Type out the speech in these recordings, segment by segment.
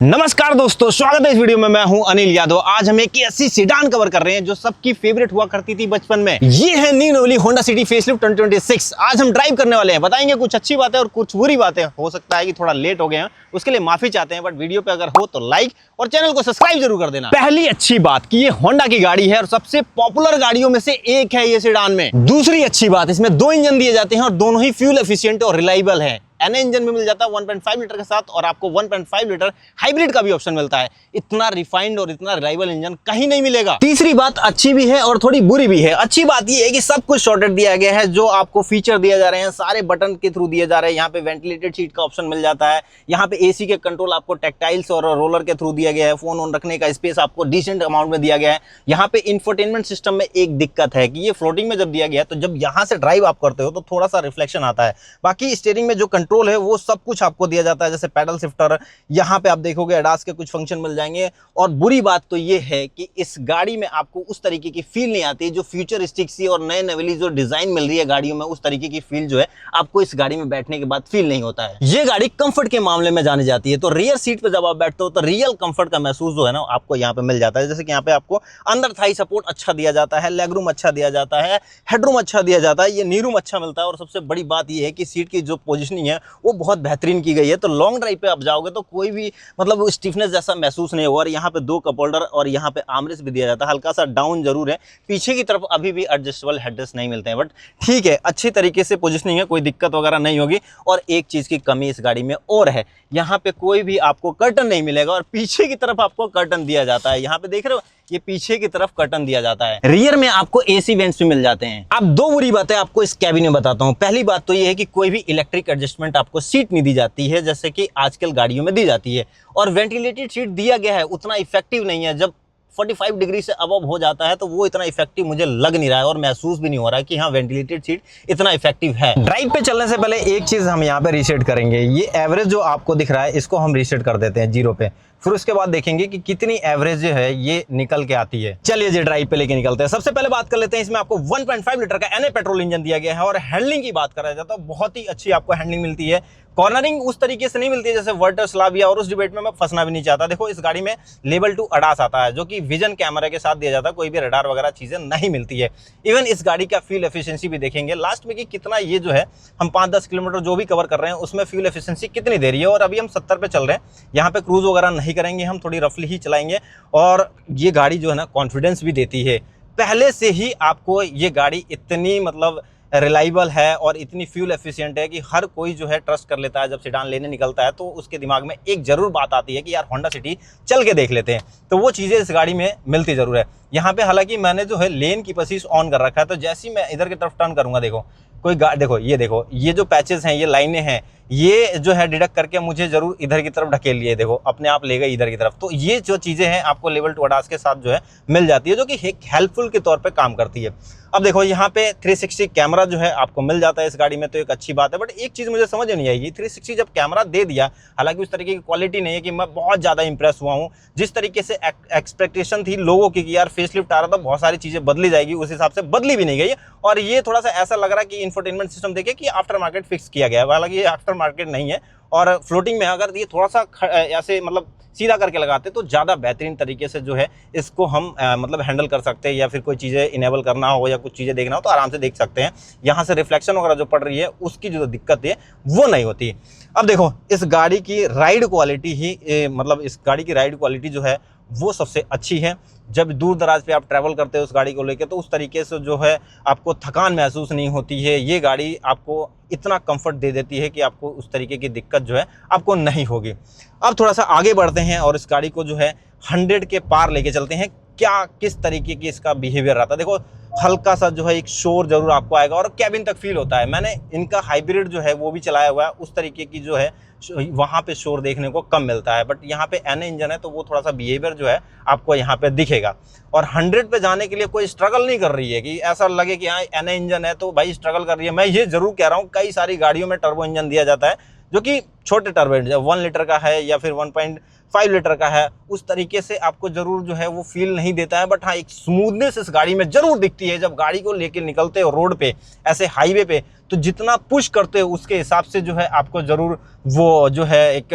नमस्कार दोस्तों, स्वागत है इस वीडियो में। मैं हूं अनिल यादव। आज हम एक ऐसी सीडान कवर कर रहे हैं जो सबकी फेवरेट हुआ करती थी बचपन में। ये है न्यू नोवली होंडा सिटी फेसलिफ्ट 2026। आज हम ड्राइव करने वाले हैं, बताएंगे कुछ अच्छी बातें और कुछ बुरी बातें। हो सकता है कि थोड़ा लेट हो गए हैं, उसके लिए माफी चाहते हैं, बट वीडियो पे अगर हो तो लाइक और चैनल को सब्सक्राइब जरूर कर देना। पहली अच्छी बात कि ये होंडा की गाड़ी है और सबसे पॉपुलर गाड़ियों में से एक है ये सीडान में। दूसरी अच्छी बात, इसमें 2 इंजन दिए जाते हैं और दोनों ही फ्यूल एफिशिएंट और रिलायबल है। एन इंजन भी मिल जाता है 1.5 लीटर के साथ, और आपको 1.5 लीटर हाइब्रिड का भी ऑप्शन मिलता है। इतना रिफाइंड और इतना रिलायबल इंजन कहीं नहीं मिलेगा। तीसरी बात अच्छी भी है और थोड़ी बुरी भी है। अच्छी बात यह है कि सब कुछ शॉर्टेड दिया गया है। जो आपको फीचर दिए जा रहे हैं सारे बटन के थ्रू दिए जा रहे हैं। यहाँ पे वेंटिलेटेड सीट का ऑप्शन मिल जाता है। यहाँ पे एसी के कंट्रोल आपको टेक्टाइल्स और रोलर के थ्रू दिया गया है। फोन ऑन रखने का स्पेस आपको डिसेंट अमाउंट में दिया गया है। यहाँ पे इंफोटेनमेंट सिस्टम में एक दिक्कत है कि ये फ्लोटिंग में जब दिया गया है तो जब यहाँ से ड्राइव आप करते हो तो थोड़ा सा रिफ्लेक्शन आता है। बाकी स्टीयरिंग में जो कंट्रोल है वो सब कुछ आपको दिया जाता है, जैसे पैडल शिफ्टर। यहाँ पे आप देखोगे एडास के कुछ फंक्शन मिल जाएंगे। और बुरी बात तो ये है कि इस गाड़ी में आपको उस तरीके की फील नहीं आती जो फ्यूचरिस्टिक सी और नए नवेली जो डिजाइन मिल रही है गाड़ियों में, उस तरीके की फील जो है आपको इस गाड़ी में बैठने के बाद फील नहीं होता है। ये गाड़ी कंफर्ट के मामले में जानी जाती है, तो रियर सीट पे जब आप बैठते हो तो रियल कंफर्ट का महसूस जो है ना आपको यहाँ पे मिल जाता है। जैसे कि यहाँ पे आपको अंदर थाई सपोर्ट अच्छा दिया जाता है, लेग रूम अच्छा दिया जाता है, हेडरूम अच्छा दिया जाता है, ये नी रूम अच्छा मिलता है। और सबसे बड़ी बात ये है कि सीट की जो पोजिशनिंग है वो बहुत बेहतरीन की गई है। तो लॉन्ग ड्राइव पे आप जाओगे तो कोई भी मतलब स्टिफनेस जैसा महसूस नहीं होगा। और यहाँ पे 2 कप होल्डर और यहाँ पे आर्मरेस्ट भी दिया जाता है। हल्का सा डाउन जरूर है, पीछे की तरफ अभी भी एडजस्टेबल हेडरेस्ट नहीं मिलते हैं, बट ठीक है, अच्छी तरीके से पोजीशनिंग है, कोई दिक्कत वगैरह नहीं होगी। और एक चीज की कमी इस गाड़ी में और है, यहाँ पे कोई भी आपको कर्टन नहीं मिलेगा और पीछे की तरफ आपको कर्टन दिया जाता है। यहाँ पे देख रहे हो, ये पीछे की तरफ कर्टन दिया जाता है। रियर में आपको एसी वेंट्स भी मिल जाते हैं। अब 2 बुरी बातें आपको इस कैबिन में बताता हूँ। पहली बात तो ये है कि कोई भी इलेक्ट्रिक एडजस्टमेंट आपको सीट नहीं दी जाती है जैसे कि आजकल गाड़ियों में दी जाती है। और वेंटिलेटेड सीट दिया गया है, उतना इफेक्टिव नहीं है। जब 45 डिग्री से अबव हो जाता है तो वो इतना इफेक्टिव मुझे लग नहीं रहा है और महसूस भी नहीं हो रहा है कि हाँ वेंटिलेटेड सीट इतना इफेक्टिव है। ड्राइव पे चलने से पहले एक चीज हम यहाँ पे रीसेट करेंगे। ये एवरेज जो आपको दिख रहा है इसको हम रीसेट कर देते हैं 0 पे। फिर उसके बाद देखेंगे कि कितनी एवरेज जो है ये निकल के आती है। चलिए जी ड्राइव पे लेके निकलते हैं। सबसे पहले बात कर लेते हैं, इसमें आपको 1.5 लीटर का NA पेट्रोल इंजन दिया गया है। और हैंडलिंग की बात करा जाता है, बहुत ही अच्छी आपको हैंडलिंग मिलती है। कॉर्नरिंग उस तरीके से नहीं मिलती है जैसे वर्टर स्लाविया, और उस डिबेट में मैं फंसना भी नहीं चाहता। देखो इस गाड़ी में लेवल 2 अडास आता है जो कि विजन कैमरा के साथ दिया जाता है, कोई भी रडार वगैरह चीजें नहीं मिलती है। इवन इस गाड़ी का फ्यूल एफिशिएंसी भी देखेंगे लास्ट में कि कितना ये जो है हम 5-10 किलोमीटर जो भी कवर कर रहे हैं उसमें फ्यूल एफिशिएंसी कितनी दे रही है। और अभी हम 70 पे चल रहे हैं, यहाँ पे क्रूज वगैरह नहीं करेंगे, हम थोड़ी रफली ही चलाएंगे। और ये गाड़ी जो है ना कॉन्फिडेंस भी देती है। पहले से ही आपको ये गाड़ी इतनी मतलब रिलायबल है और इतनी फ्यूल एफिशिएंट है कि हर कोई जो है ट्रस्ट कर लेता है। जब सीडान लेने निकलता है तो उसके दिमाग में एक जरूर बात आती है कि यार होंडा सिटी चल के देख लेते हैं। तो वो चीज़ें इस गाड़ी में मिलती जरूर है। यहाँ पे हालांकि मैंने जो है लेन की पसीस ऑन कर रखा है, तो जैसे ही मैं इधर की तरफ टर्न करूंगा देखो कोई देखो ये जो पैचेस हैं, ये लाइनें हैं, ये जो है डिडक्ट करके मुझे जरूर इधर की तरफ ढकेल लिए, देखो अपने आप ले गए इधर की तरफ। तो ये जो चीज़ें हैं आपको लेवल 2 अडास के साथ जो है मिल जाती है, जो कि एक हेल्पफुल के तौर पे काम करती है। अब देखो यहाँ पे 360 कैमरा जो है आपको मिल जाता है इस गाड़ी में, तो एक अच्छी बात है। बट एक चीज़ मुझे समझ नहीं आएगी, 360 जब कैमरा दे दिया, हालांकि उस तरीके की क्वालिटी नहीं है कि मैं बहुत ज़्यादा इंप्रेस हुआ हूँ। जिस तरीके से एक्सपेक्टेशन थी लोगों की कि यार फेसलिफ्ट आ रहा था, बहुत सारी चीज़ें बदली जाएगी, उस हिसाब से बदली भी नहीं गई। और ये थोड़ा सा ऐसा लग रहा है कि इंफोटेनमेंट सिस्टम देखे कि आफ्टर मार्केट फिक्स किया गया है, हालांकि ये आफ्टर मार्केट नहीं है। और फ्लोटिंग में अगर ये थोड़ा सा ऐसे मतलब सीधा करके लगाते तो ज़्यादा बेहतरीन तरीके से जो है इसको हम मतलब हैंडल कर सकते हैं, या फिर कोई चीज़ें इनेबल करना हो या कुछ चीज़ें देखना हो तो आराम से देख सकते हैं। यहाँ से रिफ्लेक्शन वगैरह जो पड़ रही है उसकी जो दिक्कत है वो नहीं होती। अब देखो इस गाड़ी की राइड क्वालिटी ही मतलब इस गाड़ी की राइड क्वालिटी जो है वो सबसे अच्छी है। जब दूर दराज पे आप ट्रैवल करते हो उस गाड़ी को लेकर तो उस तरीके से जो है आपको थकान महसूस नहीं होती है। ये गाड़ी आपको इतना कंफर्ट दे देती है कि आपको उस तरीके की दिक्कत जो है आपको नहीं होगी। अब थोड़ा सा आगे बढ़ते हैं और इस गाड़ी को जो है 100 के पार लेके चलते हैं। क्या किस तरीके की इसका बिहेवियर रहता है, देखो हल्का सा जो है एक शोर जरूर आपको आएगा और कैबिन तक फील होता है। मैंने इनका हाइब्रिड जो है वो भी चलाया हुआ है, उस तरीके की जो है वहाँ पे शोर देखने को कम मिलता है। बट यहाँ पे NA इंजन है तो वो थोड़ा सा बिहेवियर जो है आपको यहाँ पे दिखेगा। और 100 पे जाने के लिए कोई स्ट्रगल नहीं कर रही है कि ऐसा लगे कि हाँ NA इंजन है तो भाई स्ट्रगल कर रही है। मैं ये जरूर कह रहा हूँ, कई सारी गाड़ियों में टर्बो इंजन दिया जाता है जो कि छोटे टर्बो इंजन 1 लीटर का है या फिर 1.5 लीटर का है, उस तरीके से आपको जरूर जो है वो फील नहीं देता है। बट हाँ एक स्मूथनेस इस गाड़ी में जरूर दिखती है। जब गाड़ी को लेके निकलते हो रोड पे ऐसे हाईवे पे तो जितना पुश करते हो उसके हिसाब से जो है आपको जरूर वो जो है एक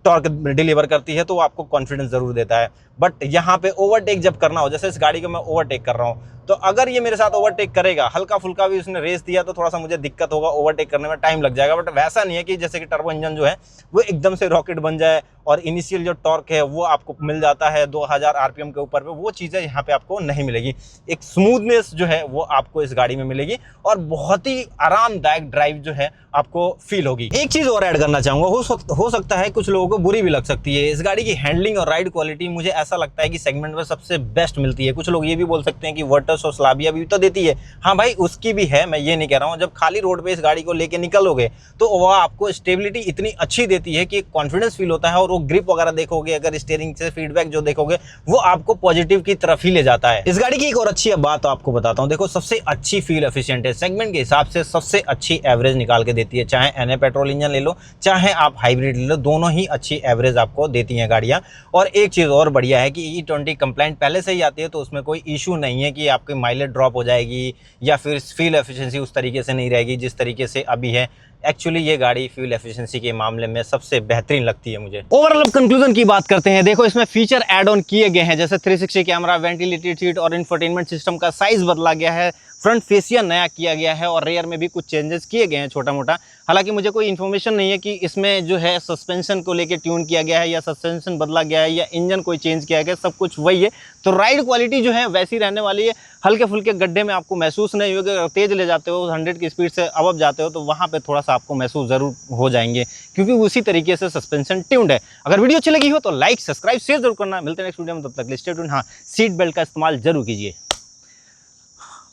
टॉर्क डिलीवर करती है, तो वो आपको कॉन्फिडेंस जरूर देता है। बट यहाँ पे ओवरटेक जब करना हो, जैसे इस गाड़ी को मैं ओवरटेक कर रहा हूँ, तो अगर ये मेरे साथ ओवरटेक करेगा, हल्का फुल्का भी उसने रेस दिया तो थोड़ा सा मुझे दिक्कत होगा, ओवरटेक करने में टाइम लग जाएगा। बट वैसा नहीं है कि जैसे कि टर्बो इंजन जो है वो एकदम से रॉकेट बन जाए और इनिशियल जो टॉर्क है वो आपको मिल जाता है 2000 आरपीएम के ऊपर पे, वो चीज़ें यहाँ पे आपको नहीं मिलेगी। एक स्मूथनेस जो है वो आपको इस गाड़ी में मिलेगी और बहुत ही आरामदायक ड्राइव जो है आपको फील होगी। एक चीज़ और ऐड करना चाहूँगा, हो सकता है कुछ लोगों को बुरी भी लग सकती है, इस गाड़ी की हैंडलिंग और राइड क्वालिटी मुझे ऐसा लगता है कि सेगमेंट में सबसे बेस्ट मिलती है। कुछ लोग ये भी बोल सकते हैं कि वर्टस और स्लाविया भी तो देती है, हाँ भाई उसकी भी है, मैं ये नहीं कह रहा हूँ। जब खाली रोड पे इस गाड़ी को लेके निकलोगे तो वह आपको स्टेबिलिटी इतनी अच्छी देती है कि कॉन्फिडेंस फील होता है, और वो ग्रिप वगैरह देखोगे, अगर स्टीयरिंग से फीडबैक जो देखोगे वो आपको पॉजिटिव की तरफ ही ले जाता है। इस गाड़ी की एक और अच्छी बात आपको बताता हूँ, देखो सबसे अच्छी फ्यूल एफिशिएंट है, सेगमेंट के हिसाब से सबसे अच्छी एवरेज निकाल के देती है। चाहे एनए पेट्रोल इंजन ले लो, चाहे आप हाइब्रिड ले लो, दोनों ही अच्छी एवरेज आपको देती हैं गाड़ियाँ। और एक चीज़ और बढ़िया है कि E20 कंप्लाइंट पहले से ही आती है, तो उसमें कोई इशू नहीं है कि आपकी माइलेज ड्रॉप हो जाएगी या फिर फ्यूल एफिशिएंसी उस तरीके से नहीं रहेगी जिस तरीके से अभी है। एक्चुअली ये गाड़ी फ्यूल एफिशिएंसी के मामले में सबसे बेहतरीन लगती है मुझे। ओवरऑल अब कंक्लूजन की बात करते हैं। देखो इसमें फीचर ऐड ऑन किए गए हैं, जैसे 360 कैमरा, वेंटिलेटेड सीट और इंफोटेनमेंट सिस्टम का साइज बदला गया है, फ्रंट फेसिया नया किया गया है और रेयर में भी कुछ चेंजेस किए गए हैं छोटा मोटा। हालांकि मुझे कोई इन्फॉर्मेशन नहीं है कि इसमें जो है सस्पेंशन को लेके ट्यून किया गया है या सस्पेंशन बदला गया है या इंजन कोई चेंज किया गया, सब कुछ वही है। तो राइड क्वालिटी जो है वैसी रहने वाली है, हल्के फुल्के गड्ढे में आपको महसूस नहीं होगा। अगर तेज ले जाते हो 100 की स्पीड से अबव जाते हो तो वहाँ पे थोड़ा सा आपको महसूस ज़रूर हो जाएंगे, क्योंकि उसी तरीके से सस्पेंशन ट्यून्ड है। अगर वीडियो अच्छी लगी हो तो लाइक, सब्सक्राइब, शेयर जरूर करना। मिलते हैं नेक्स्ट वीडियो में, तब तक स्टे ट्यून्ड। हाँ, सीट बेल्ट का इस्तेमाल जरूर कीजिए।